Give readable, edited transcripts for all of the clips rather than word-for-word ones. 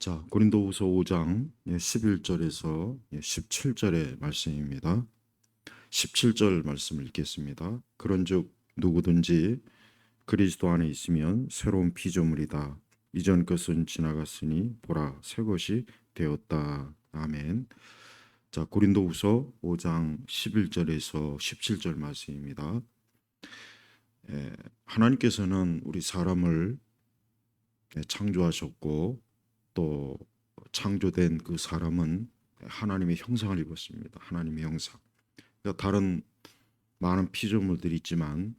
자, 고린도후서 5장 11절에서 17절의 말씀입니다. 17절 말씀을 읽겠습니다. 그런즉 누구든지 그리스도 안에 있으면 새로운 피조물이다. 이전 것은 지나갔으니 보라 새 것이 되었다. 아멘. 자, 고린도후서 5장 11절에서 17절 말씀입니다. 하나님께서는 우리 사람을 창조하셨고 또 창조된 그 사람은 하나님의 형상을 입었습니다. 하나님의 형상. 그러니까 다른 많은 피조물들이 있지만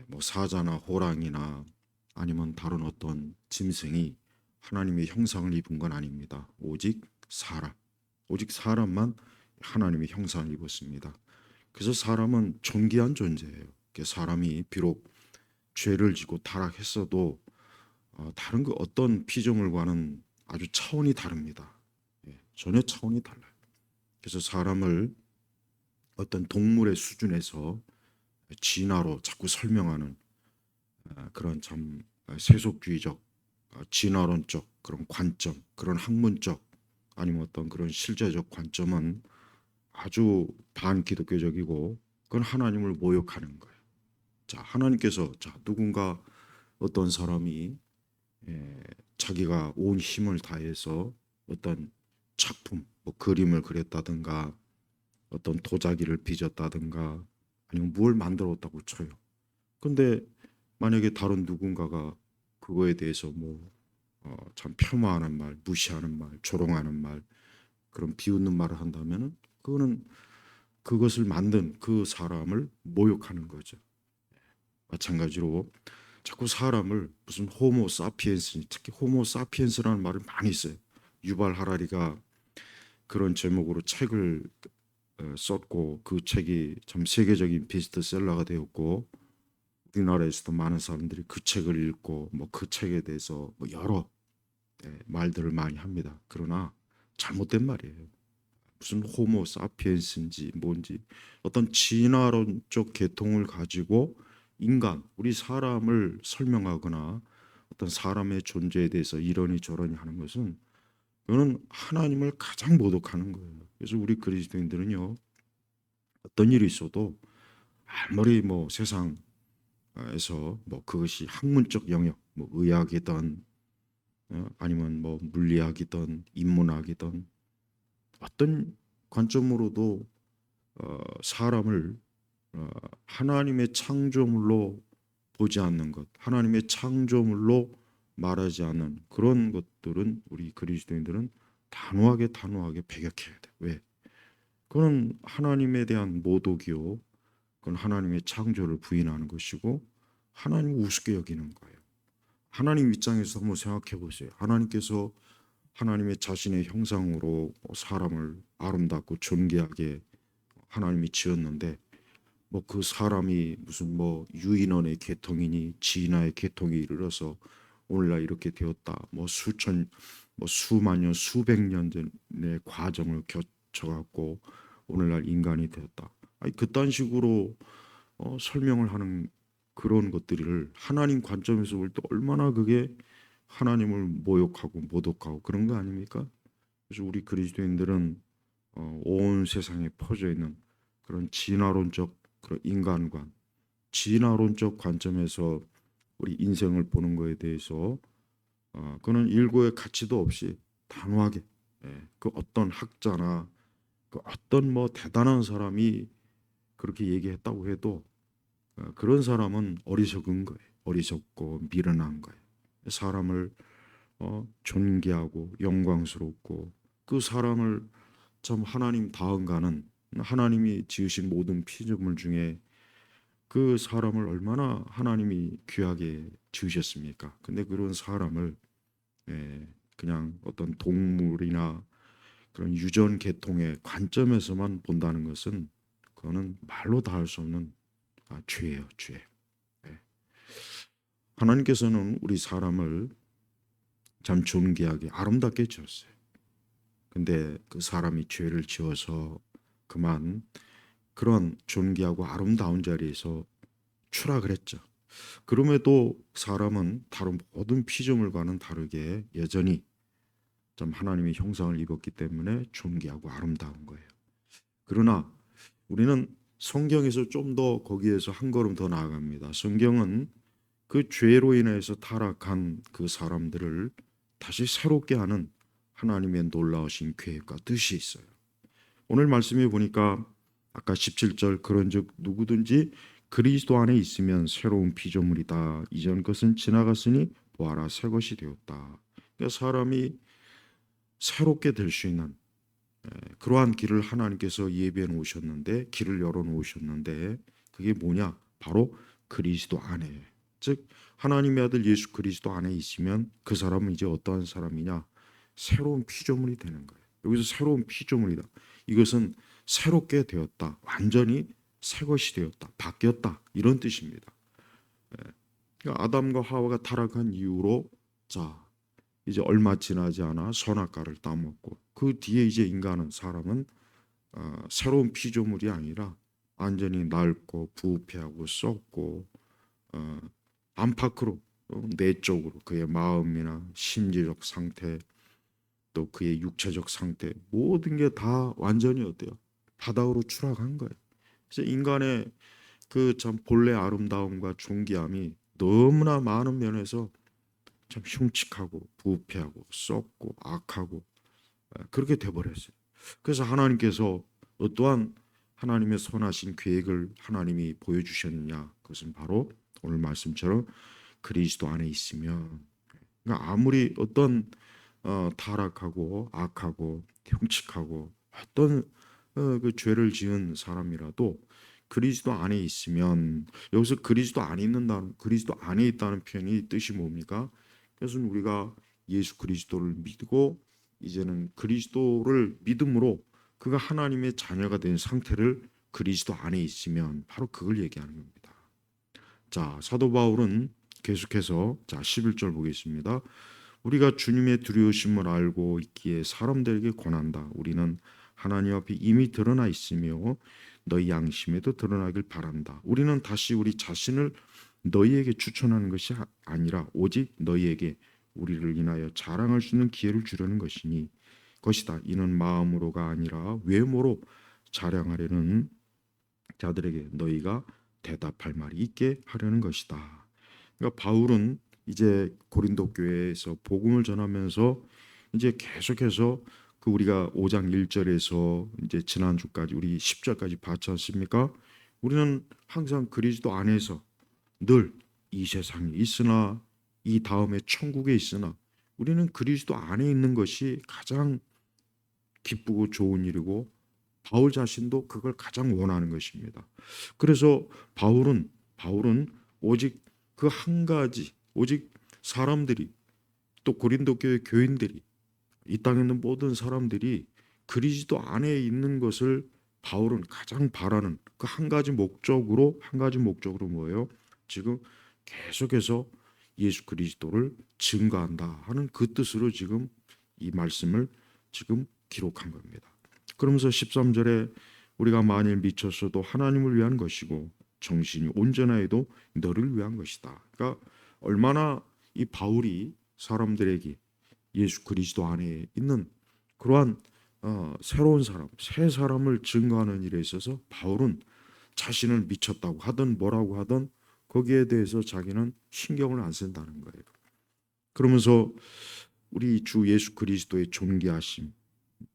뭐 사자나 호랑이나 아니면 다른 어떤 짐승이 하나님의 형상을 입은 건 아닙니다. 오직 사람만 하나님의 형상을 입었습니다. 그래서 사람은 존귀한 존재예요. 사람이 비록 죄를 지고 타락했어도 다른 그 어떤 피조물과는 아주 차원이 다릅니다. 전혀 차원이 달라요. 그래서 사람을 어떤 동물의 수준에서 진화로 자꾸 설명하는 그런 참 세속주의적 진화론적 그런 관점, 그런 학문적 아니면 어떤 그런 실제적 관점은 아주 반기독교적이고 그건 하나님을 모욕하는 거예요. 자, 하나님께서 누군가 어떤 사람이 자기가 온 힘을 다해서 어떤 작품, 뭐 그림을 그렸다든가 어떤 도자기를 빚었다든가 아니면 뭘 만들었다고 쳐요. 근데 만약에 다른 누군가가 그거에 대해서 참 폄하하는 말, 무시하는 말, 조롱하는 말, 그런 비웃는 말을 한다면은 그거는 그것을 만든 그 사람을 모욕하는 거죠. 마찬가지로 자꾸 사람을 무슨 호모 사피엔스, 특히 호모 사피엔스라는 말을 많이 써요. 유발 하라리가 그런 제목으로 책을 썼고 그 책이 참 세계적인 베스트셀러가 되었고 우리나라에서도 많은 사람들이 그 책을 읽고 뭐 그 책에 대해서 뭐 여러 말들을 많이 합니다. 그러나 잘못된 말이에요. 무슨 호모 사피엔스인지 뭔지 어떤 진화론적 계통을 가지고 인간, 우리 사람을 설명하거나 어떤 사람의 존재에 대해서 이러니 저러니 하는 것은 그거는 하나님을 가장 모독하는 거예요. 그래서 우리 그리스도인들은요, 어떤 일이 있어도 아무리 뭐 세상에서 뭐 그것이 학문적 영역, 뭐 의학이든 아니면 뭐 물리학이든 인문학이든 어떤 관점으로도 사람을 하나님의 창조물로 보지 않는 것, 하나님의 창조물로 말하지 않는 그런 것들은 우리 그리스도인들은 단호하게 배격해야 돼. 왜? 그건 하나님에 대한 모독이요. 그건 하나님의 창조를 부인하는 것이고 하나님을 우습게 여기는 거예요. 하나님 입장에서 한번 생각해 보세요. 하나님께서 하나님의 자신의 형상으로 사람을 아름답고 존귀하게 하나님이 지었는데 뭐 그 사람이 무슨 뭐 유인원의 계통이니 진화의 계통에 이르러서 오늘날 이렇게 되었다. 뭐 수만 년, 수백 년 전의 과정을 거쳐갖고 오늘날 인간이 되었다. 아니 그딴 식으로 설명을 하는 그런 것들을 하나님 관점에서 볼 때 얼마나 그게 하나님을 모욕하고 모독하고 그런 거 아닙니까? 그래서 우리 그리스도인들은 온 세상에 퍼져 있는 그런 진화론적 그런 인간관, 진화론적 관점에서 우리 인생을 보는 거에 대해서 그는 일고의 가치도 없이 단호하게 그 어떤 학자나 그 어떤 뭐 대단한 사람이 그렇게 얘기했다고 해도 그런 사람은 어리석은 거예요. 어리석고 미련한 거예요. 사람을 존귀하고 영광스럽고 그 사람을 참 하나님 다음가는 하나님이 지으신 모든 피조물 중에 그 사람을 얼마나 하나님이 귀하게 지으셨습니까? 근데 그런 사람을 그냥 어떤 동물이나 그런 유전 계통의 관점에서만 본다는 것은 그거는 말로 다 할 수 없는 죄예요, 죄. 예. 하나님께서는 우리 사람을 참 존귀하게 아름답게 지었어요. 근데 그 사람이 죄를 지어서 그만 그런 존귀하고 아름다운 자리에서 추락을 했죠. 그럼에도 사람은 다른 모든 피조물과는 다르게 여전히 참 하나님의 형상을 입었기 때문에 존귀하고 아름다운 거예요. 그러나 우리는 성경에서 좀 더 거기에서 한 걸음 더 나아갑니다. 성경은 그 죄로 인해서 타락한 그 사람들을 다시 새롭게 하는 하나님의 놀라우신 계획과 뜻이 있어요. 오늘 말씀에 보니까 아까 17절 그런즉 누구든지 그리스도 안에 있으면 새로운 피조물이다. 이전 것은 지나갔으니 보아라 새 것이 되었다. 그러니까 사람이 새롭게 될 수 있는 그러한 길을 하나님께서 예비해 놓으셨는데 길을 열어 놓으셨는데 그게 뭐냐? 바로 그리스도 안에. 즉 하나님의 아들 예수 그리스도 안에 있으면 그 사람은 이제 어떠한 사람이냐? 새로운 피조물이 되는 거예요. 여기서 새로운 피조물이다. 이것은 새롭게 되었다. 완전히 새 것이 되었다. 바뀌었다. 이런 뜻입니다. 그러니까 아담과 하와가 타락한 이후로 자 이제 얼마 지나지 않아 선악과를 따먹고 그 뒤에 이제 인간은 사람은 새로운 피조물이 아니라 완전히 낡고 부패하고 썩고 어, 안팎으로 내적으로 그의 마음이나 심리적 상태 또 그의 육체적 상태 모든 게 다 완전히 어때요? 바닥으로 추락한 거예요. 그래서 인간의 그 참 본래 아름다움과 존귀함이 너무나 많은 면에서 참 흉측하고 부패하고 썩고 악하고 그렇게 돼버렸어요. 그래서 하나님께서 어떠한 하나님의 선하신 계획을 하나님이 보여주셨느냐? 그것은 바로 오늘 말씀처럼 그리스도 안에 있으면 그러니까 아무리 어떤 타락하고 악하고 흉측하고 어떤 그 죄를 지은 사람이라도 그리스도 안에 있으면 여기서 그리스도 안에 있는다는 그리스도 안에 있다는 표현이 뜻이 뭡니까? 그것은 우리가 예수 그리스도를 믿고 이제는 그리스도를 믿음으로 그가 하나님의 자녀가 된 상태를 그리스도 안에 있으면 바로 그걸 얘기하는 겁니다. 자, 사도 바울은 계속해서 자 11절 보겠습니다. 우리가 주님의 두려우심을 알고 있기에 사람들에게 권한다. 우리는 하나님 앞에 이미 드러나 있으며 너희 양심에도 드러나길 바란다. 우리는 다시 우리 자신을 너희에게 추천하는 것이 아니라 오직 너희에게 우리를 인하여 자랑할 수 있는 기회를 주려는 것이다. 이는 마음으로가 아니라 외모로 자랑하려는 자들에게 너희가 대답할 말이 있게 하려는 것이다. 그러니까 바울은 이제 고린도 교회에서 복음을 전하면서 이제 계속해서 그 우리가 5장 1절에서 이제 지난주까지 우리 10절까지 봤지 않습니까? 우리는 항상 그리스도 안에서 늘 이 세상에 있으나 이 다음에 천국에 있으나 우리는 그리스도 안에 있는 것이 가장 기쁘고 좋은 일이고 바울 자신도 그걸 가장 원하는 것입니다. 그래서 바울은 오직 그 한 가지 오직 사람들이 또 고린도 교회 교인들이 이 땅에 있는 모든 사람들이 그리스도 안에 있는 것을 바울은 가장 바라는 그 한 가지 목적으로 뭐예요? 지금 계속해서 예수 그리스도를 증거한다 하는 그 뜻으로 지금 이 말씀을 지금 기록한 겁니다. 그러면서 13절에 우리가 만일 미쳤어도 하나님을 위한 것이고 정신이 온전하여도 너를 위한 것이다. 그러니까 얼마나 이 바울이 사람들에게 예수 그리스도 안에 있는 그러한 새로운 사람, 새 사람을 증거하는 일에 있어서 바울은 자신을 미쳤다고 하든 뭐라고 하든 거기에 대해서 자기는 신경을 안 쓴다는 거예요. 그러면서 우리 주 예수 그리스도의 존귀하심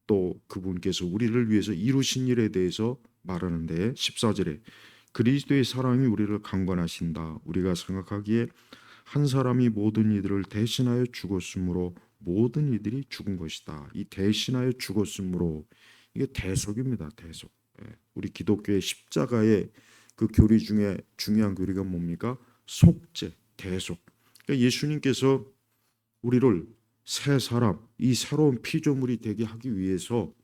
또 그분께서 우리를 위해서 이루신 일에 대해서 말하는데 14절에 그리스도의 사랑이 우리를 강권하신다. 우리가 생각하기에 한 사람이 모든 이들을 대신하여 죽었으므로 모든 이들이 죽은 것이다. 이 대신하여 죽었으므로 이게 대속입니다. 대속. 우리 기독교의 십자가의 그 교리 중에 중요한 교리가 뭡니까? 속죄, 대속. 그러니까 예수님께서 우리를 새 사람, 이 새로운 피조물이 되게 하기 위해서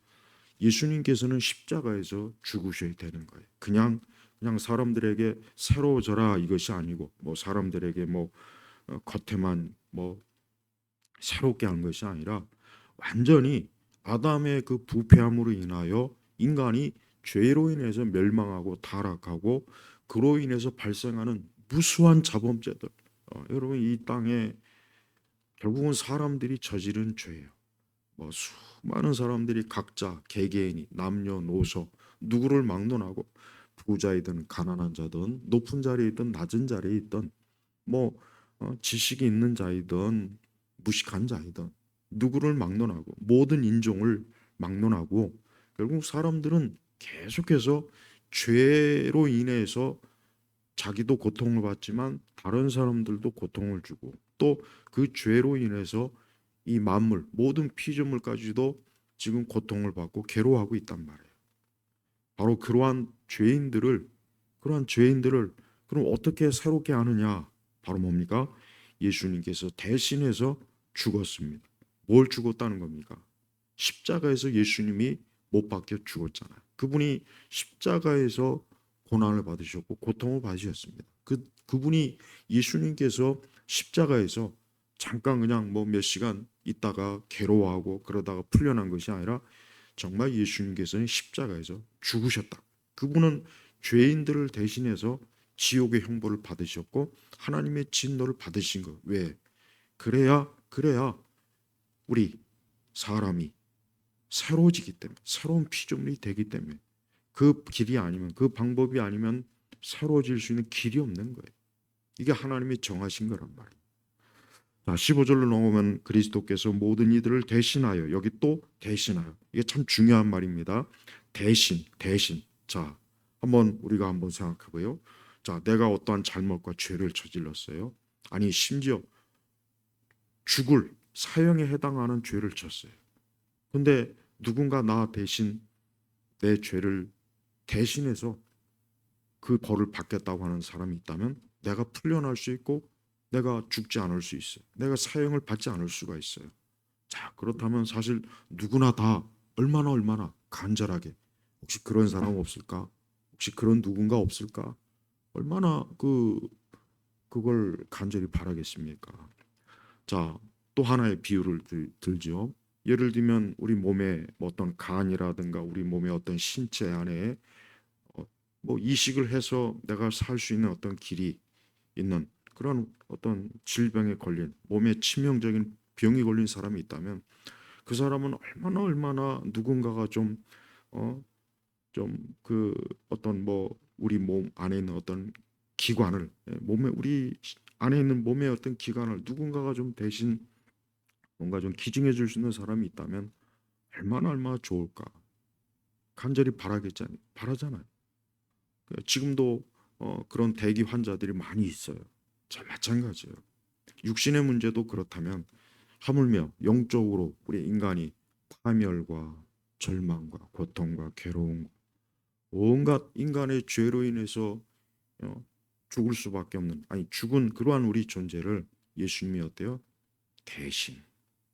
예수님께서는 십자가에서 죽으셔야 되는 거예요. 그냥 사람들에게 새로워져라 이것이 아니고 뭐 사람들에게 뭐 겉에만 뭐 새롭게 한 것이 아니라 완전히 아담의 그 부패함으로 인하여 인간이 죄로 인해서 멸망하고 타락하고 그로 인해서 발생하는 무수한 자범죄들 여러분 이 땅에 결국은 사람들이 저지른 죄예요. 뭐 수많은 사람들이 각자 개개인이 남녀노소 누구를 막론하고 부자이든 가난한 자든 높은 자리에 있든 낮은 자리에 있든 뭐 지식이 있는 자이든 무식한 자이든 누구를 막론하고 모든 인종을 막론하고 결국 사람들은 계속해서 죄로 인해서 자기도 고통을 받지만 다른 사람들도 고통을 주고 또 그 죄로 인해서 이 만물 모든 피조물까지도 지금 고통을 받고 괴로워하고 있단 말이에요. 바로 그러한 죄인들을 그럼 어떻게 새롭게 하느냐? 바로 뭡니까? 예수님께서 대신해서 죽었습니다. 뭘 죽었다는 겁니까? 십자가에서 예수님이 못 박혀 죽었잖아요. 그분이 십자가에서 고난을 받으셨고 고통을 받으셨습니다. 그분이 예수님께서 십자가에서 잠깐 그냥 뭐 몇 시간 있다가 괴로워하고 그러다가 풀려난 것이 아니라 정말 예수님께서는 십자가에서 죽으셨다. 그분은 죄인들을 대신해서 지옥의 형벌을 받으셨고 하나님의 진노를 받으신 거. 왜? 그래야 우리 사람이 새로워지기 때문에 새로운 피조물이 되기 때문에 그 길이 아니면 그 방법이 아니면 새로워질 수 있는 길이 없는 거예요. 이게 하나님이 정하신 거란 말이에요. 자, 15절로 넘어오면 그리스도께서 모든 이들을 대신하여 여기 또 대신하여 이게 참 중요한 말입니다. 대신. 자, 우리가 한번 생각해봐요. 자, 내가 어떠한 잘못과 죄를 저질렀어요. 아니 심지어 죽을 사형에 해당하는 죄를 졌어요. 근데 누군가 나 대신 내 죄를 대신해서 그 벌을 받겠다고 하는 사람이 있다면 내가 풀려날 수 있고 내가 죽지 않을 수 있어요. 내가 사형을 받지 않을 수가 있어요. 자, 그렇다면 사실 누구나 다 얼마나 간절하게 혹시 그런 사람 없을까? 혹시 그런 누군가 없을까? 얼마나 그걸 간절히 바라겠습니까? 자, 또 하나의 비유를 들죠. 예를 들면 우리 몸에 뭐 어떤 간이라든가 우리 몸의 어떤 신체 안에 뭐 이식을 해서 내가 살 수 있는 어떤 길이 있는 그런 어떤 질병에 걸린 몸에 치명적인 병이 걸린 사람이 있다면 그 사람은 얼마나 누군가가 좀 그 어떤 뭐 우리 몸 안에 있는 어떤 기관을 몸에 우리 안에 있는 몸의 어떤 기관을 누군가가 좀 대신 뭔가 좀 기증해 줄 수 있는 사람이 있다면 얼마나 좋을까 간절히 바라잖아요. 지금도 그런 대기 환자들이 많이 있어요. 자, 마찬가지예요. 육신의 문제도 그렇다면 하물며 영적으로 우리 인간이 파멸과 절망과 고통과 괴로움 온갖 인간의 죄로 인해서 어, 죽을 수밖에 없는 아니 죽은 그러한 우리 존재를 예수님이 어때요? 대신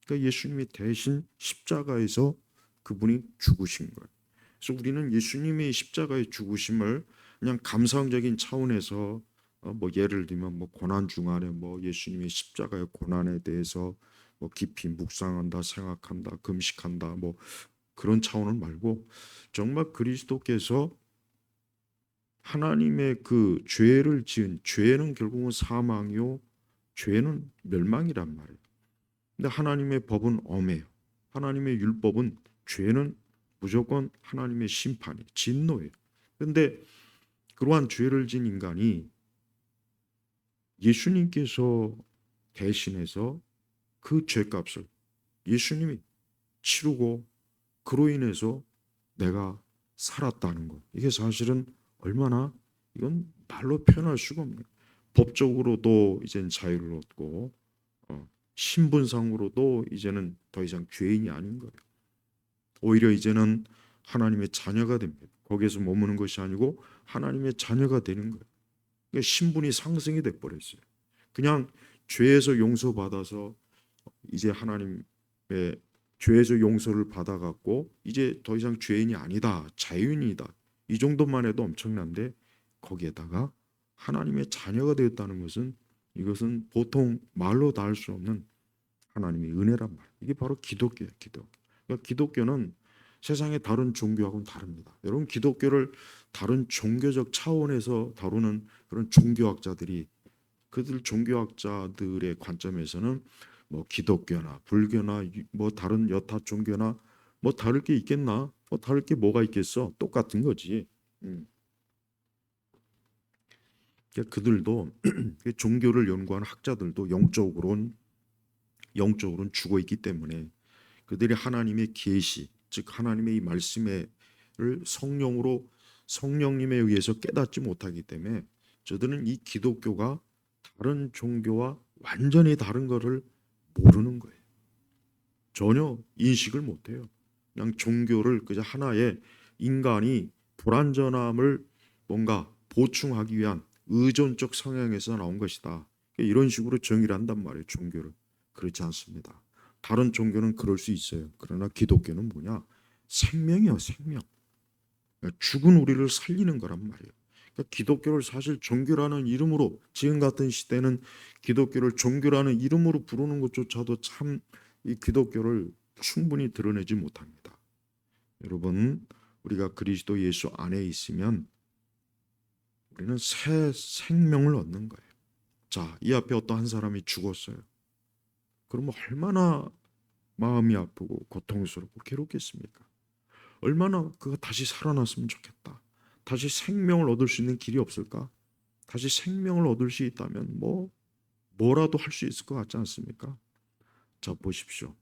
그러니까 예수님이 대신 십자가에서 그분이 죽으신 거예요. 그래서 우리는 예수님의 십자가의 죽으심을 그냥 감상적인 차원에서 뭐 예를 들면 뭐 고난 중간에 뭐 예수님의 십자가의 고난에 대해서 뭐 깊이 묵상한다, 생각한다, 금식한다, 뭐 그런 차원을 말고 정말 그리스도께서 하나님의 그 죄를 지은 죄는 결국은 사망이요, 죄는 멸망이란 말이에요. 근데 하나님의 법은 엄해요. 하나님의 율법은 죄는 무조건 하나님의 심판이 진노예요. 그런데 그러한 죄를 진 인간이 예수님께서 대신해서 그 죄값을 예수님이 치르고 그로 인해서 내가 살았다는 것. 이게 사실은 얼마나 이건 말로 표현할 수가 없네요. 법적으로도 이젠 자유를 얻고 신분상으로도 이제는 더 이상 죄인이 아닌 거예요. 오히려 이제는 하나님의 자녀가 됩니다. 거기에서 머무는 것이 아니고 하나님의 자녀가 되는 거예요. 그러니까 신분이 상승이 돼 버렸어요. 그냥 죄에서 용서받아서 이제 하나님의 죄에서 용서를 받아갖고 이제 더 이상 죄인이 아니다, 자유인이다. 이 정도만 해도 엄청난데 거기에다가 하나님의 자녀가 되었다는 것은 이것은 보통 말로 다 할 수 없는 하나님의 은혜란 말. 이게 바로 기독교예요, 기독교. 그러니까 기독교는 세상의 다른 종교하고는 다릅니다. 여러분 기독교를 다른 종교적 차원에서 다루는 그런 종교학자들이 그들 종교학자들의 관점에서는 뭐 기독교나 불교나 뭐 다른 여타 종교나 뭐 다를 게 있겠나? 뭐 다를 게 뭐가 있겠어? 똑같은 거지. 음. 그러니까 그들도 종교를 연구하는 학자들도 영적으로는 죽어 있기 때문에 그들이 하나님의 계시, 즉 하나님의 이 말씀을 성령님에 의해서 깨닫지 못하기 때문에 저들은 이 기독교가 다른 종교와 완전히 다른 것을 모르는 거예요. 전혀 인식을 못해요. 그냥 종교를 그저 하나의 인간이 불완전함을 뭔가 보충하기 위한 의존적 성향에서 나온 것이다. 이런 식으로 정의를 한단 말이에요. 종교를. 그렇지 않습니다. 다른 종교는 그럴 수 있어요. 그러나 기독교는 뭐냐? 생명이요, 생명. 죽은 우리를 살리는 거란 말이에요. 그러니까 기독교를 사실 종교라는 이름으로 지금 같은 시대는 기독교를 종교라는 이름으로 부르는 것조차도 참 이 기독교를 충분히 드러내지 못합니다. 여러분, 우리가 그리스도 예수 안에 있으면 우리는 새 생명을 얻는 거예요. 자, 이 앞에 어떤 한 사람이 죽었어요. 그러면 얼마나 마음이 아프고 고통스럽고 괴롭겠습니까? 얼마나 그가 다시 살아났으면 좋겠다. 다시 생명을 얻을 수 있는 길이 없을까? 다시 생명을 얻을 수 있다면 뭐라도 할 수 있을 것 같지 않습니까? 자, 보십시오.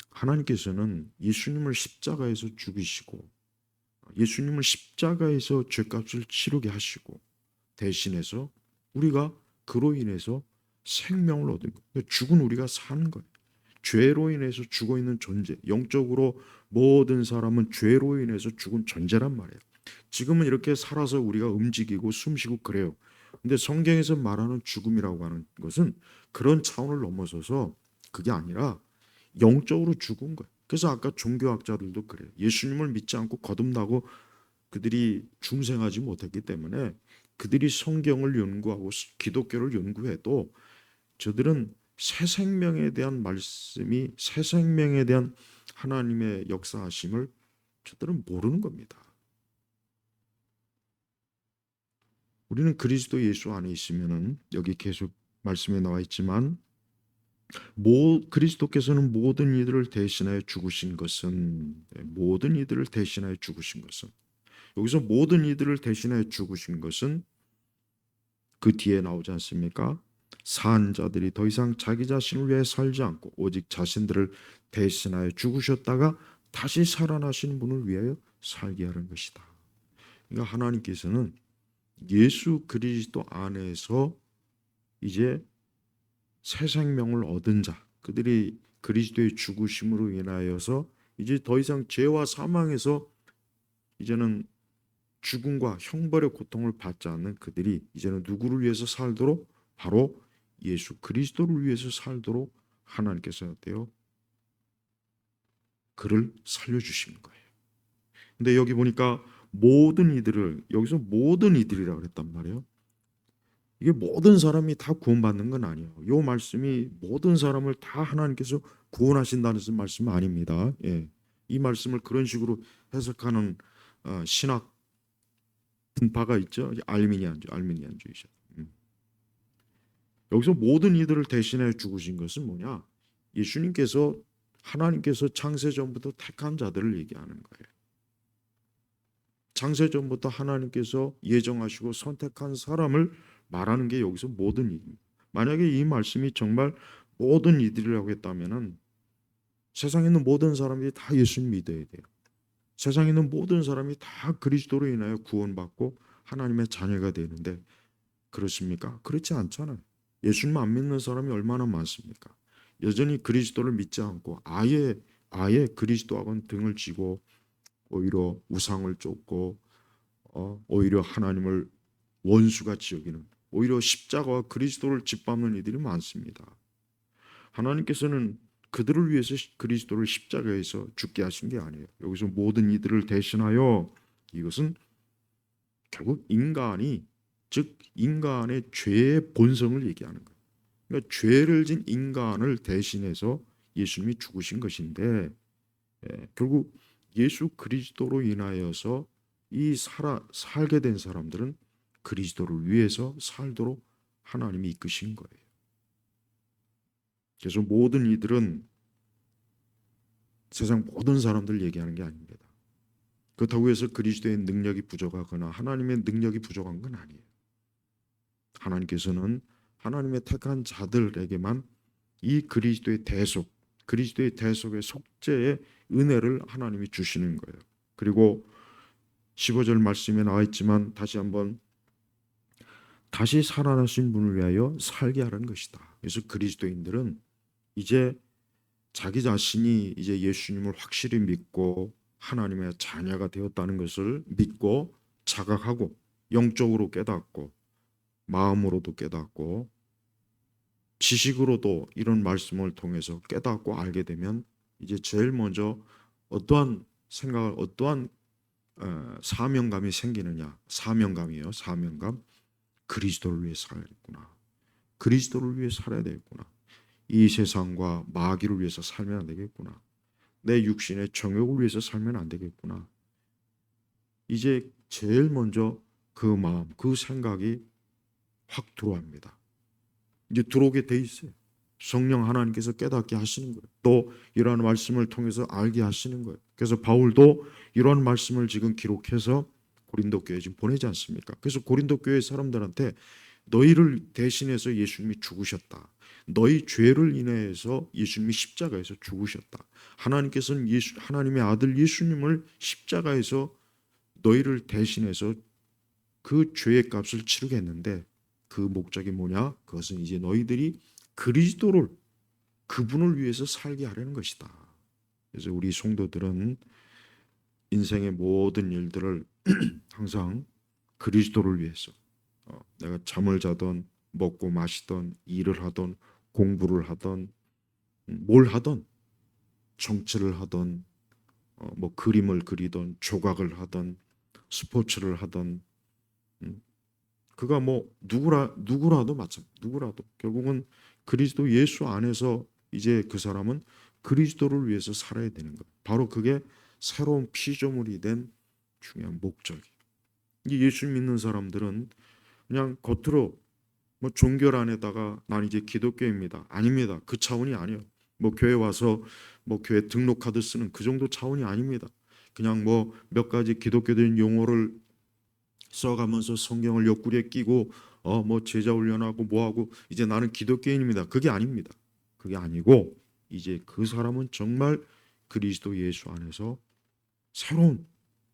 하나님께서는 예수님을 십자가에서 죽이시고 예수님을 십자가에서 죄값을 치르게 하시고 대신해서 우리가 그로 인해서 생명을 얻은 거예요. 그러니까 죽은 우리가 사는 거예요. 죄로 인해서 죽어 있는 존재, 영적으로 모든 사람은 죄로 인해서 죽은 존재란 말이에요. 지금은 이렇게 살아서 우리가 움직이고 숨쉬고 그래요. 근데 성경에서 말하는 죽음이라고 하는 것은 그런 차원을 넘어서서 그게 아니라 영적으로 죽은 거예요. 그래서 아까 종교학자들도 그래요. 예수님을 믿지 않고 거듭나고 그들이 중생하지 못했기 때문에 그들이 성경을 연구하고 기독교를 연구해도 저들은 새 생명에 대한 말씀이 새 생명에 대한 하나님의 역사하심을 저들은 모르는 겁니다. 우리는 그리스도 예수 안에 있으면은 여기 계속 말씀에 나와 있지만 그리스도께서는 모든 이들을 대신하여 죽으신 것은 모든 이들을 대신하여 죽으신 것은 여기서 모든 이들을 대신하여 죽으신 것은 그 뒤에 나오지 않습니까? 산 자들이 더 이상 자기 자신을 위해 살지 않고 오직 자신들을 대신하여 죽으셨다가 다시 살아나신 분을 위하여 살게 하는 것이다. 그러니까 하나님께서는 예수 그리스도 안에서 이제 새 생명을 얻은 자, 그들이 그리스도의 죽으심으로 인하여서 이제 더 이상 죄와 사망에서 이제는 죽음과 형벌의 고통을 받지 않는 그들이 이제는 누구를 위해서 살도록 바로 예수 그리스도를 위해서 살도록 하나님께서 어때요? 그를 살려주시는 거예요. 근데 여기 보니까 모든 이들을 여기서 모든 이들이라고 그랬단 말이에요. 이게 모든 사람이 다 구원받는 건 아니에요. 이 말씀이 모든 사람을 다 하나님께서 구원하신다는 말씀은 아닙니다. 예. 이 말씀을 그런 식으로 해석하는 신학 분파가 있죠. 알미니안주의죠. 여기서 모든 이들을 대신해 죽으신 것은 뭐냐? 예수님께서 하나님께서 창세전부터 택한 자들을 얘기하는 거예요. 창세전부터 하나님께서 예정하시고 선택한 사람을 말하는 게 여기서 모든 이입니다. 만약에 이 말씀이 정말 모든 이들이라고 했다면은 세상에 있는 모든 사람들이 다 예수님 믿어야 돼요. 세상에 있는 모든 사람이 다 그리스도로 인하여 구원받고 하나님의 자녀가 되는데 그렇습니까? 그렇지 않잖아요. 예수님 안 믿는 사람이 얼마나 많습니까? 여전히 그리스도를 믿지 않고 아예 그리스도하고는 등을 지고 오히려 우상을 쫓고 오히려 하나님을 원수같이 여기는 오히려 십자가와 그리스도를 짓밟는 이들이 많습니다. 하나님께서는 그들을 위해서 그리스도를 십자가에서 죽게 하신 게 아니에요. 여기서 모든 이들을 대신하여 이것은 결국 인간이 즉 인간의 죄의 본성을 얘기하는 거예요. 그러니까 죄를 진 인간을 대신해서 예수님이 죽으신 것인데 결국 예수 그리스도로 인하여서 살게 된 사람들은 그리스도를 위해서 살도록 하나님이 이끄신 거예요. 그래서 모든 이들은 세상 모든 사람들 얘기하는 게 아닙니다. 그렇다고 해서 그리스도의 능력이 부족하거나 하나님의 능력이 부족한 건 아니에요. 하나님께서는 하나님의 택한 자들에게만 이 그리스도의 대속의 속죄의 은혜를 하나님이 주시는 거예요. 그리고 15절 말씀에 나와 있지만 다시 한번 다시 살아나신 분을 위하여 살게 하라는 것이다. 그래서 그리스도인들은 이제 자기 자신이 이제 예수님을 확실히 믿고 하나님의 자녀가 되었다는 것을 믿고 자각하고 영적으로 깨닫고 마음으로도 깨닫고 지식으로도 이런 말씀을 통해서 깨닫고 알게 되면 이제 제일 먼저 어떠한 생각을 어떠한 사명감이 생기느냐. 사명감이에요. 사명감. 그리스도를 위해 살아야겠구나. 그리스도를 위해 살아야 되겠구나. 이 세상과 마귀를 위해서 살면 안 되겠구나. 내 육신의 정욕을 위해서 살면 안 되겠구나. 이제 제일 먼저 그 마음, 그 생각이 확 들어옵니다. 이제 들어오게 돼 있어요. 성령 하나님께서 깨닫게 하시는 거예요. 또 이러한 말씀을 통해서 알게 하시는 거예요. 그래서 바울도 이러한 말씀을 지금 기록해서 고린도 교회에 지금 보내지 않습니까? 그래서 고린도 교회 사람들한테 너희를 대신해서 예수님이 죽으셨다. 너희 죄를 인해서 예수님이 십자가에서 죽으셨다. 하나님께서는 하나님의 아들 예수님을 십자가에서 너희를 대신해서 그 죄의 값을 치르게 했는데 그 목적이 뭐냐? 그것은 이제 너희들이 그리스도를 그분을 위해서 살게 하려는 것이다. 그래서 우리 성도들은 인생의 모든 일들을 항상 그리스도를 위해서 내가 잠을 자던 먹고 마시던 일을 하던 공부를 하던 뭘 하던 정치를 하던 뭐 그림을 그리던 조각을 하던 스포츠를 하던 그가 뭐 누구라도 마찬가지 누구라도 결국은 그리스도 예수 안에서 이제 그 사람은 그리스도를 위해서 살아야 되는 거예요. 바로 그게 새로운 피조물이 된 중요한 목적이에요. 이 예수 믿는 사람들은 그냥 겉으로 뭐 종교 안에다가 난 이제 기독교입니다. 아닙니다. 그 차원이 아니에요. 뭐 교회 와서 뭐 교회 등록 카드 쓰는 그 정도 차원이 아닙니다. 그냥 뭐 몇 가지 기독교적인 용어를 써가면서 성경을 옆구리에 끼고 뭐 제자 훈련하고 뭐하고 이제 나는 기독교인입니다. 그게 아닙니다. 그게 아니고 이제 그 사람은 정말 그리스도 예수 안에서 새로운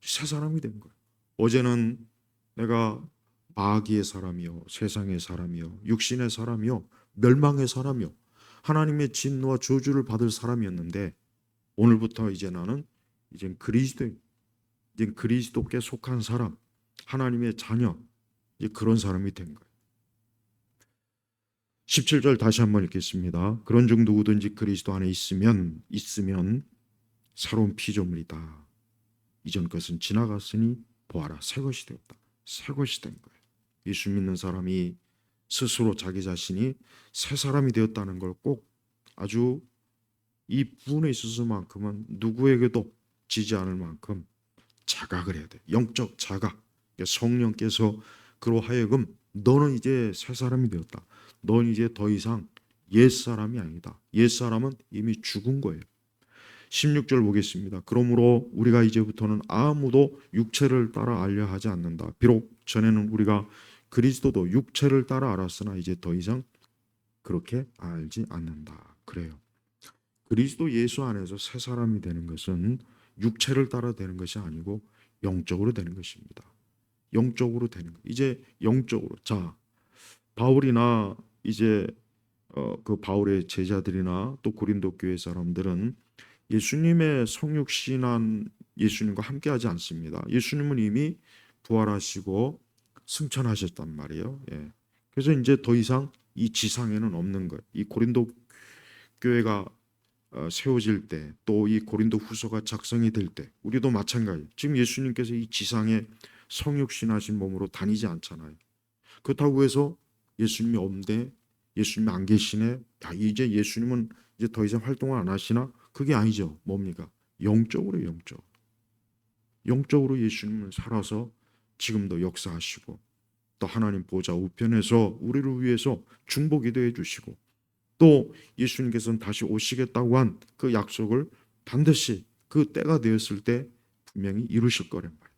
새 사람이 된 거예요. 어제는 내가 마귀의 사람이요, 세상의 사람이요, 육신의 사람이요, 멸망의 사람이요, 하나님의 진노와 저주를 받을 사람이었는데 오늘부터 이제 나는 이제 그리스도께 속한 사람, 하나님의 자녀, 이제 그런 사람이 된 거예요. 17절 다시 한번 읽겠습니다. 그런 중 누구든지 그리스도 안에 있으면 새로운 피조물이다. 이전 것은 지나갔으니 보아라 새 것이 되었다. 새 것이 된 거예요. 예수 믿는 사람이 스스로 자기 자신이 새 사람이 되었다는 걸 꼭 아주 이 부분에 있어서만큼은 누구에게도 지지 않을 만큼 자각을 해야 돼. 영적 자각. 성령께서 그로 하여금 너는 이제 새 사람이 되었다. 너는 이제 더 이상 옛 사람이 아니다. 옛 사람은 이미 죽은 거예요. 16절 보겠습니다. 그러므로 우리가 이제부터는 아무도 육체를 따라 알려 하지 않는다. 비록 전에는 우리가 그리스도도 육체를 따라 알았으나 이제 더 이상 그렇게 알지 않는다. 그래요. 그리스도 예수 안에서 새 사람이 되는 것은 육체를 따라 되는 것이 아니고 영적으로 되는 것입니다. 영적으로 되는 것. 이제 영적으로. 자, 바울이나 이제 그 바울의 제자들이나 또 고린도 교회 사람들은 예수님의 성육신한 예수님과 함께하지 않습니다. 예수님은 이미 부활하시고 승천하셨단 말이에요. 예. 그래서 이제 더 이상 이 지상에는 없는 거예요. 이 고린도 교회가 세워질 때, 또 이 고린도 후서가 작성이 될 때, 우리도 마찬가지. 지금 예수님께서 이 지상에 성육신하신 몸으로 다니지 않잖아요. 그렇다고 해서 예수님이 없는데, 예수님이 안 계시네. 야, 이제 예수님은 이제 더 이상 활동을 안 하시나? 그게 아니죠. 뭡니까? 영적으로 영적. 영적으로 예수님은 살아서 지금도 역사하시고 또 하나님 보좌 우편에서 우리를 위해서 중보 기도해 주시고 또 예수님께서는 다시 오시겠다고 한 그 약속을 반드시 그 때가 되었을 때 분명히 이루실 거란 말이에요.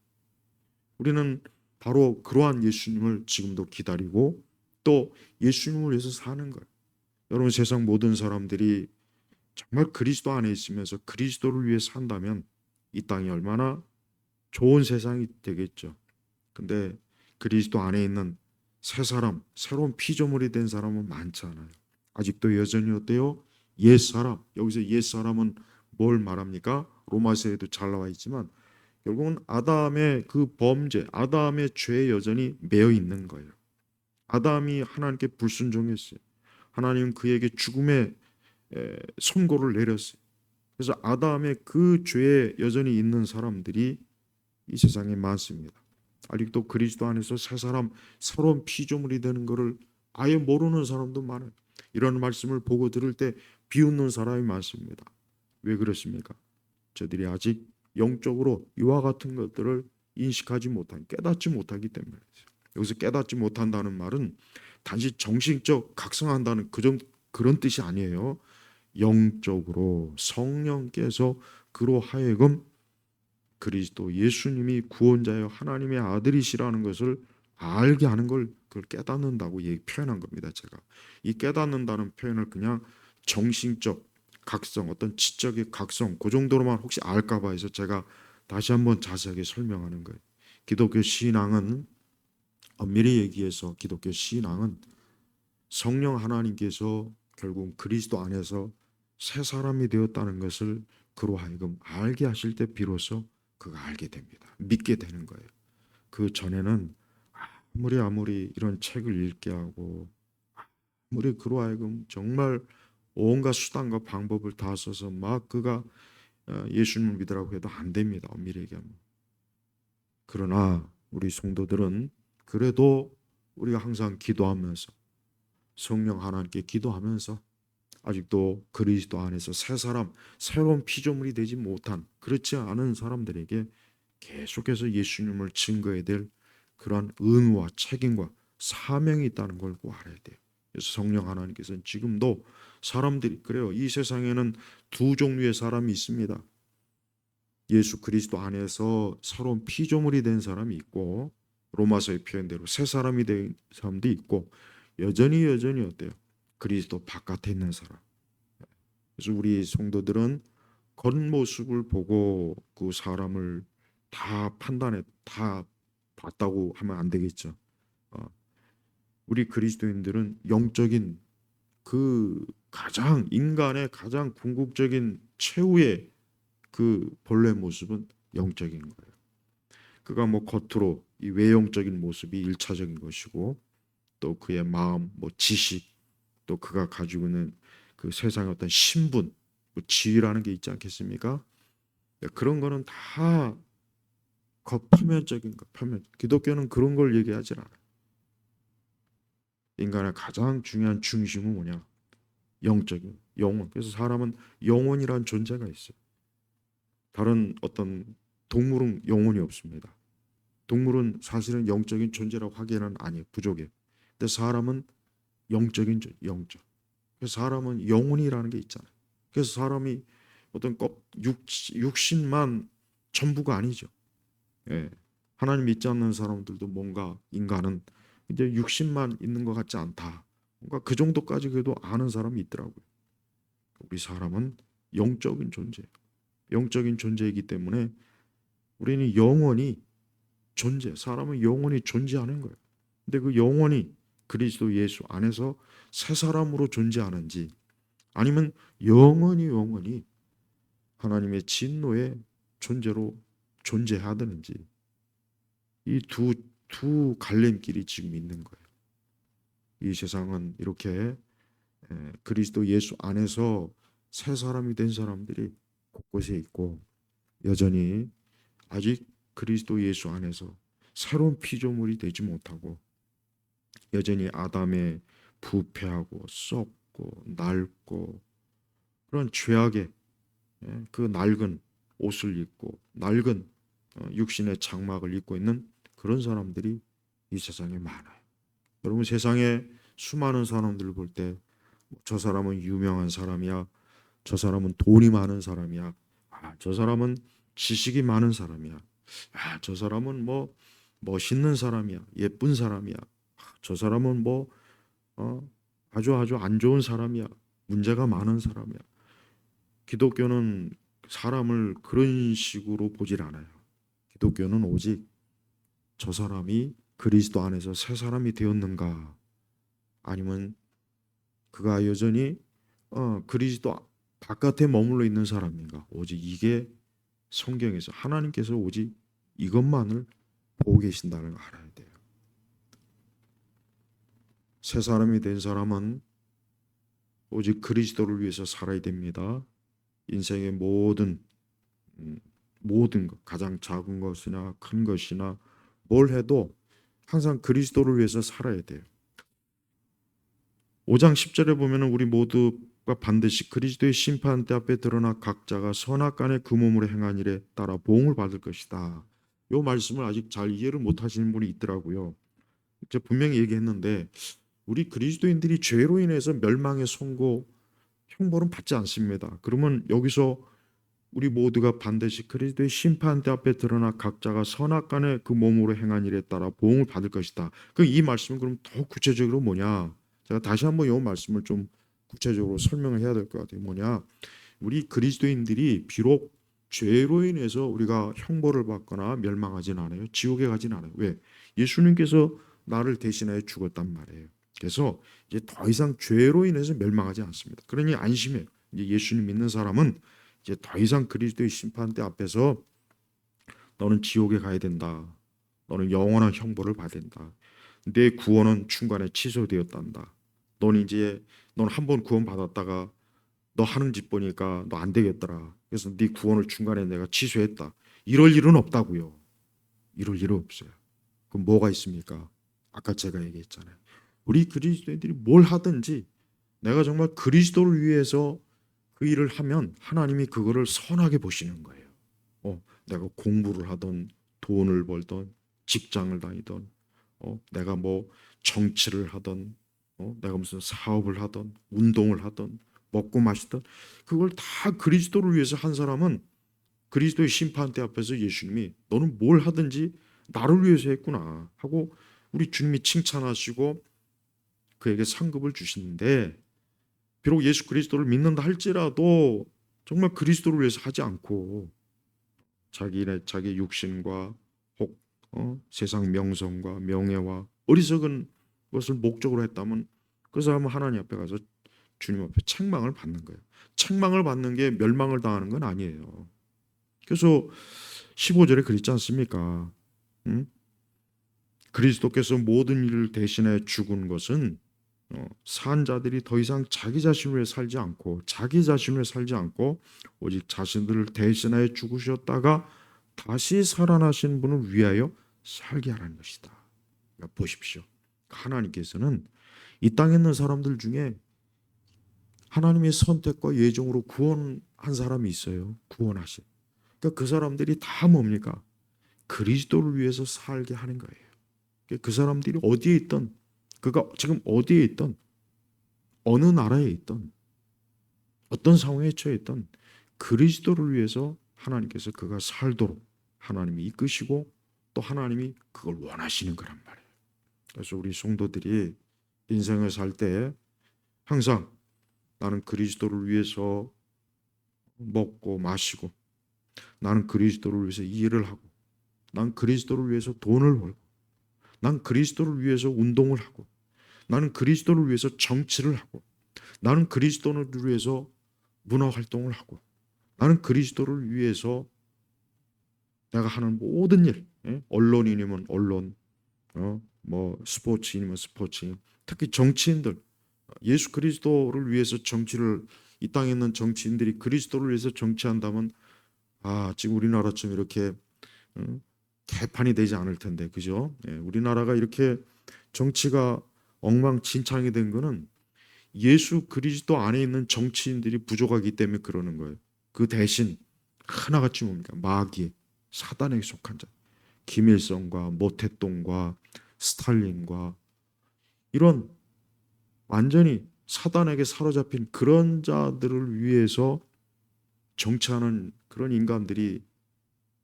우리는 바로 그러한 예수님을 지금도 기다리고 또 예수님을 위해서 사는 거예요. 여러분, 세상 모든 사람들이 정말 그리스도 안에 있으면서 그리스도를 위해 산다면 이 땅이 얼마나 좋은 세상이 되겠죠. 근데 그리스도 안에 있는 새 사람, 새로운 피조물이 된 사람은 많지 않아요. 아직도 여전히 어때요? 옛사람, 여기서 옛사람은 뭘 말합니까? 로마서에도 잘 나와 있지만 결국은 아담의 그 범죄, 아담의 죄에 여전히 매여 있는 거예요. 아담이 하나님께 불순종했어요. 하나님은 그에게 죽음의 선고를 내렸어요. 그래서 아담의 그 죄에 여전히 있는 사람들이 이 세상에 많습니다. 아직도 그리스도 안에서 새 사람, 새로운 피조물이 되는 것을 아예 모르는 사람도 많아요. 이런 말씀을 보고 들을 때 비웃는 사람이 많습니다. 왜 그렇습니까? 저들이 아직 영적으로 이와 같은 것들을 인식하지 못한, 깨닫지 못하기 때문이죠. 여기서 깨닫지 못한다는 말은 단지 정신적 각성한다는 그런 뜻이 아니에요. 영적으로 성령께서 그로 하여금 그리스도 예수님이 구원자여 하나님의 아들이시라는 것을 알게 하는 걸 그걸 깨닫는다고 표현한 겁니다. 제가 이 깨닫는다는 표현을 그냥 정신적 각성, 어떤 지적의 각성 그 정도로만 혹시 알까 봐 해서 제가 다시 한번 자세하게 설명하는 거예요. 기독교 신앙은 엄밀히 얘기해서 기독교 신앙은 성령 하나님께서 결국 그리스도 안에서 새 사람이 되었다는 것을 그로 하여금 알게 하실 때 비로소 그가 알게 됩니다. 믿게 되는 거예요. 그 전에는 아무리 이런 책을 읽게 하고 아무리 그로 하여금 정말 온갖 수단과 방법을 다 써서 막 그가 예수님을 믿으라고 해도 안 됩니다. 엄밀히 얘기하면. 그러나 우리 성도들은 그래도 우리가 항상 기도하면서 성령 하나님께 기도하면서 아직도 그리스도 안에서 새 사람, 새로운 피조물이 되지 못한 그렇지 않은 사람들에게 계속해서 예수님을 증거해야 될 그러한 의무와 책임과 사명이 있다는 걸 꼭 알아야 돼요. 그래서 성령 하나님께서는 지금도 사람들이 그래요. 이 세상에는 두 종류의 사람이 있습니다. 예수 그리스도 안에서 새로운 피조물이 된 사람이 있고 로마서의 표현대로 새 사람이 된 사람도 있고 여전히 어때요? 그리스도 바깥에 있는 사람. 그래서 우리 성도들은 겉모습을 보고 그 사람을 다 판단해 다 봤다고 하면 안 되겠죠. 어, 우리 그리스도인들은 영적인 그 가장 인간의 가장 궁극적인 최후의 그 본래 모습은 영적인 거예요. 그가 뭐 겉으로 이 외형적인 모습이 일차적인 것이고 또 그의 마음, 뭐 지식, 또 그가 가지고 있는 그 세상의 어떤 신분, 뭐 지위라는 게 있지 않겠습니까? 그런 거는 다 겉표면적인 거, 표면. 기독교는 그런 걸 얘기하지 않아요. 인간의 가장 중요한 중심은 뭐냐? 영적인 영혼. 그래서 사람은 영혼이란 존재가 있어요. 다른 어떤 동물은 영혼이 없습니다. 동물은 사실은 영적인 존재라고 하기에는 아니에요. 부족해요. 근데 사람은 영적인 영적. 그래서 사람은 영혼이라는 게 있잖아요. 그래서 사람이 어떤 육신만 전부가 아니죠. 예. 하나님 믿지 않는 사람들도 뭔가 인간은 이제 육신만 있는 것 같지 않다. 뭔가 그 정도까지 그래도 아는 사람이 있더라고요. 우리 사람은 영적인 존재, 영적인 존재이기 때문에 우리는 영원히 사람은 영원히 존재하는 거예요. 근데 그 영원히 그리스도 예수 안에서 새 사람으로 존재하는지 아니면 영원히 하나님의 진노의 존재로 존재해야 되는지 이 두 갈림길이 지금 있는 거예요. 이 세상은 이렇게 그리스도 예수 안에서 새 사람이 된 사람들이 곳곳에 있고 여전히 아직 그리스도 예수 안에서 새로운 피조물이 되지 못하고 여전히 아담의 부패하고 썩고 낡고 그런 죄악의 그 낡은 옷을 입고 낡은 육신의 장막을 입고 있는 그런 사람들이 이 세상에 많아요. 여러분 세상에 수많은 사람들을 볼 때 저 사람은 유명한 사람이야. 저 사람은 돈이 많은 사람이야. 저 사람은 지식이 많은 사람이야. 저 사람은 뭐 멋있는 사람이야. 예쁜 사람이야. 저 사람은 뭐 어, 아주 안 좋은 사람이야. 문제가 많은 사람이야. 기독교는 사람을 그런 식으로 보질 않아요. 기독교는 오직 저 사람이 그리스도 안에서 새 사람이 되었는가, 아니면 그가 여전히 그리스도 바깥에 머물러 있는 사람인가. 오직 이게 성경에서 하나님께서 오직 이것만을 보고 계신다는 걸 알아야 돼요. 새 사람이 된 사람은 오직 그리스도를 위해서 살아야 됩니다. 인생의 음, 모든 것, 가장 작은 것이나 큰 것이나 뭘 해도 항상 그리스도를 위해서 살아야 돼요. 5장 10절에 보면은 우리 모두가 반드시 그리스도의 심판대 앞에 드러나 각자가 선악간에 그 몸으로 행한 일에 따라 보응을 받을 것이다. 이 말씀을 아직 잘 이해를 못 하시는 분이 있더라고요. 제가 분명히 얘기했는데 우리 그리스도인들이 죄로 인해서 멸망의 선고, 형벌은 받지 않습니다. 그러면 여기서 우리 모두가 반드시 그리스도의 심판대 앞에 드러나 각자가 선악간에 그 몸으로 행한 일에 따라 보응을 받을 것이다. 그 이 말씀은 그럼 더 구체적으로 뭐냐? 제가 다시 한번 이 말씀을 좀 구체적으로 설명을 해야 될 것 같아요. 뭐냐? 우리 그리스도인들이 비록 죄로 인해서 우리가 형벌을 받거나 멸망하진 않아요. 지옥에 가진 않아요. 왜? 예수님께서 나를 대신하여 죽었단 말이에요. 그래서 이제 더 이상 죄로 인해서 멸망하지 않습니다. 그러니 안심해요. 이제 예수님 믿는 사람은 이제 더 이상 그리스도의 심판대 앞에서 너는 지옥에 가야 된다. 너는 영원한 형벌을 받아야 된다. 내 구원은 중간에 취소되었단다. 넌 한 번 구원 받았다가 너 하는 짓 보니까 너 안 되겠더라. 그래서 네 구원을 중간에 내가 취소했다. 이럴 일은 없다고요. 이럴 일은 없어요. 그럼 뭐가 있습니까? 아까 제가 얘기했잖아요. 우리 그리스도인들이 뭘 하든지 내가 정말 그리스도를 위해서 그 일을 하면 하나님이 그거를 선하게 보시는 거예요. 내가 공부를 하던, 돈을 벌던, 직장을 다니던, 내가 뭐 정치를 하던, 내가 무슨 사업을 하던, 운동을 하던, 먹고 마시던, 그걸 다 그리스도를 위해서 한 사람은 그리스도의 심판대 앞에서 예수님이 너는 뭘 하든지 나를 위해서 했구나 하고 우리 주님이 칭찬하시고 그에게 상급을 주시는데, 비록 예수 그리스도를 믿는다 할지라도 정말 그리스도를 위해서 하지 않고 자기 육신과 혹 세상 명성과 명예와 어리석은 것을 목적으로 했다면 그 사람은 하나님 앞에 가서 주님 앞에 책망을 받는 거예요. 책망을 받는 게 멸망을 당하는 건 아니에요. 그래서 15절에 그랬지 않습니까? 응? 그리스도께서 모든 일을 대신해 죽은 것은 산 자들이 더 이상 자기 자신을 위해 살지 않고 오직 자신들을 대신하여 죽으셨다가 다시 살아나신 분을 위하여 살게 하라는 것이다. 그러니까 보십시오. 하나님께서는 이 땅에 있는 사람들 중에 하나님의 선택과 예정으로 구원한 사람이 있어요. 구원하신. 그러니까 그 사람들이 다 뭡니까? 그리스도를 위해서 살게 하는 거예요. 그러니까 그 사람들이 어디에 있든, 그가 지금 어디에 있든, 어느 나라에 있든, 어떤 상황에 처해 있든 그리스도를 위해서 하나님께서 그가 살도록 하나님이 이끄시고 또 하나님이 그걸 원하시는 거란 말이에요. 그래서 우리 성도들이 인생을 살 때 항상 나는 그리스도를 위해서 먹고 마시고, 나는 그리스도를 위해서 일을 하고, 난 그리스도를 위해서 돈을 벌고, 난 그리스도를 위해서 운동을 하고, 나는 그리스도를 위해서 정치를 하고, 나는 그리스도를 위해서 문화 활동을 하고, 나는 그리스도를 위해서 내가 하는 모든 일, 언론인이면 언론, 뭐 스포츠인이면 스포츠인, 특히 정치인들, 예수 그리스도를 위해서 정치를, 이 땅에 있는 정치인들이 그리스도를 위해서 정치한다면 지금 우리나라처럼 이렇게 어, 개판이 되지 않을 텐데, 그죠? 우리나라가 이렇게 정치가 엉망진창이 된 거는 예수 그리스도 안에 있는 정치인들이 부족하기 때문에 그러는 거예요. 그 대신 하나같이 뭡니까? 마귀, 사단에게 속한 자, 김일성과 모태똥과 스탈린과 이런 완전히 사단에게 사로잡힌 그런 자들을 위해서 정치하는 그런 인간들이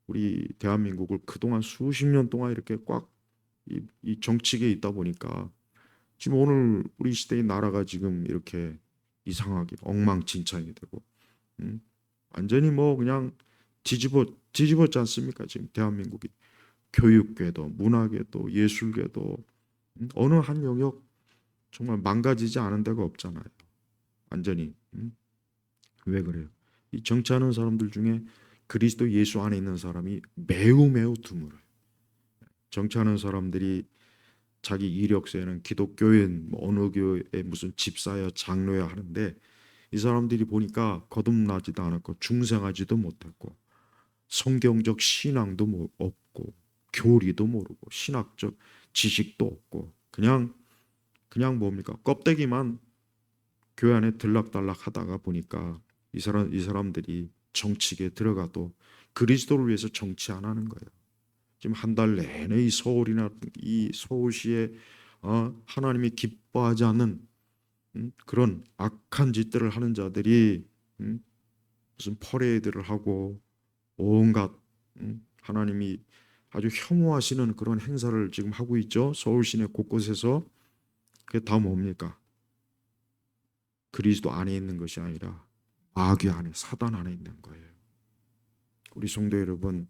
우리 대한민국을 그동안 수십 년 동안 이렇게 꽉 이 정치계에 있다 보니까 지금 오늘 우리 시대의 나라가 지금 이렇게 이상하게 엉망진창이 되고 음? 완전히 뭐 그냥 뒤집었지 않습니까? 지금 대한민국이 교육계도 문화계도 예술계도 어느 한 영역 정말 망가지지 않은 데가 없잖아요. 완전히 왜 그래요? 이 정치하는 사람들 중에 그리스도 예수 안에 있는 사람이 매우 매우 드물어요. 정치하는 사람들이 자기 이력서에는 기독교인 뭐 어느 교회 무슨 집사야 장로야 하는데 이 사람들이 보니까 거듭나지도 않았고 중생하지도 못했고 성경적 신앙도 없고 교리도 모르고 신학적 지식도 없고 그냥 뭡니까 껍데기만 교회 안에 들락달락 하다가 보니까 이 사람들이 정치계에 들어가도 그리스도를 위해서 정치 안 하는 거예요. 지금 한 달 내내 이 서울이나 이 서울시에 하나님이 기뻐하지 않는 그런 악한 짓들을 하는 자들이 무슨 퍼레이드를 하고 온갖 하나님이 아주 혐오하시는 그런 행사를 지금 하고 있죠. 서울 시내 곳곳에서. 그게 다 뭡니까? 그리스도 안에 있는 것이 아니라 마귀 안에 사단 안에 있는 거예요. 우리 성도 여러분,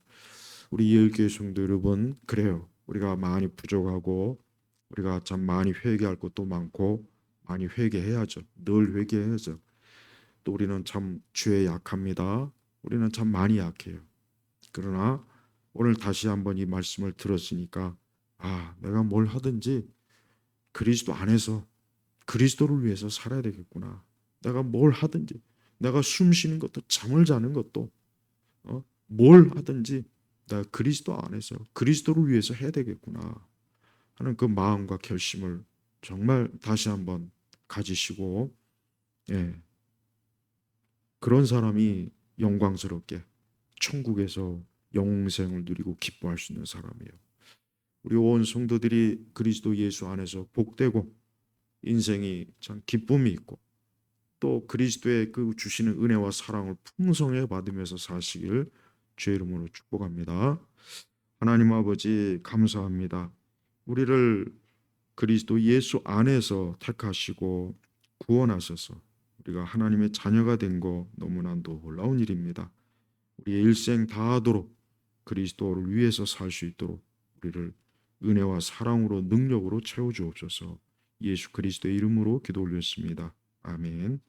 우리 예일교회 성도 여러분, 그래요. 우리가 많이 부족하고 우리가 참 많이 회개할 것도 많고 많이 회개해야죠. 늘 회개해야죠. 또 우리는 참 죄에 약합니다. 우리는 참 많이 약해요. 그러나 오늘 다시 한번 이 말씀을 들었으니까 내가 뭘 하든지 그리스도 안에서 그리스도를 위해서 살아야 되겠구나. 내가 뭘 하든지 내가 숨 쉬는 것도 잠을 자는 것도 뭘 하든지 내가 그리스도 안에서 그리스도를 위해서 해야 되겠구나 하는 그 마음과 결심을 정말 다시 한번 가지시고 예, 그런 사람이 영광스럽게 천국에서 영생을 누리고 기뻐할 수 있는 사람이에요. 우리 온 성도들이 그리스도 예수 안에서 복되고 인생이 참 기쁨이 있고 또 그리스도의 그 주시는 은혜와 사랑을 풍성하게 받으면서 사시길 주의 이름으로 축복합니다. 하나님 아버지 감사합니다. 우리를 그리스도 예수 안에서 택하시고 구원하셔서 우리가 하나님의 자녀가 된 거 너무나 놀라운 일입니다. 우리의 일생 다하도록 그리스도를 위해서 살 수 있도록 우리를 은혜와 사랑으로 능력으로 채워 주옵소서. 예수 그리스도의 이름으로 기도 올렸습니다. 아멘.